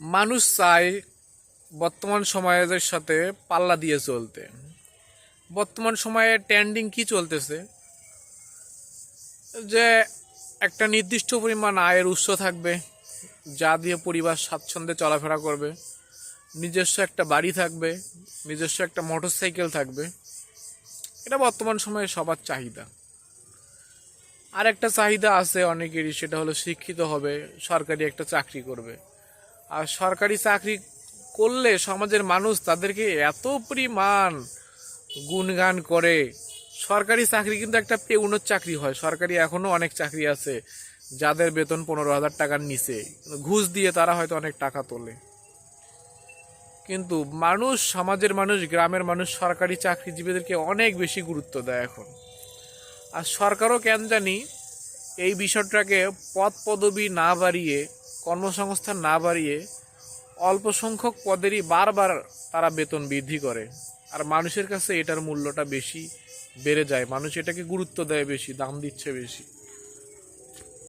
মানুষ চায় বর্তমান সময়ের সাথে পাল্লা দিয়ে চলতে। বর্তমান সময়ে ট্রেন্ডিং কি চলতেছে যে একটা নির্দিষ্ট পরিমাণ আয়ের উৎস থাকবে, যা দিয়ে পরিবার স্বাচ্ছন্দ্যে চলাফেরা করবে, নিজস্ব একটা বাড়ি থাকবে, নিজস্ব একটা মোটরসাইকেল থাকবে। এটা বর্তমান সময়ে সবার চাহিদা। আর একটা চাহিদা আছে অনেকেরই, সেটা হলো শিক্ষিত হবে, সরকারি একটা চাকরি করবে। আর সরকারি চাকরি করলে সমাজের মানুষ তাদেরকে এত পরিমাণ গুণগান করে। সরকারি চাকরি কিন্তু একটা পেউনের চাকরি হয়। সরকারি এখনো অনেক চাকরি আছে যাদের বেতন 15,000 টাকার নিচে, ঘুষ দিয়ে তারা হয়তো অনেক টাকা তোলে। কিন্তু মানুষ, সমাজের মানুষ, গ্রামের মানুষ সরকারি চাকরিজীবীদেরকে অনেক বেশি গুরুত্ব দেয় এখন। আর সরকারও কেন জানি এই বিষয়টাকে পদ পদবি না বাড়িয়ে, কর্মসংস্থান না বাড়িয়ে অল্প সংখ্যক পদেরই বারবার তারা বেতন বৃদ্ধি করে। আর মানুষের কাছে এটার মূল্যটা বেশি বেড়ে যায়, মানুষ এটাকে গুরুত্ব দেয় বেশি, দাম দিচ্ছে বেশি।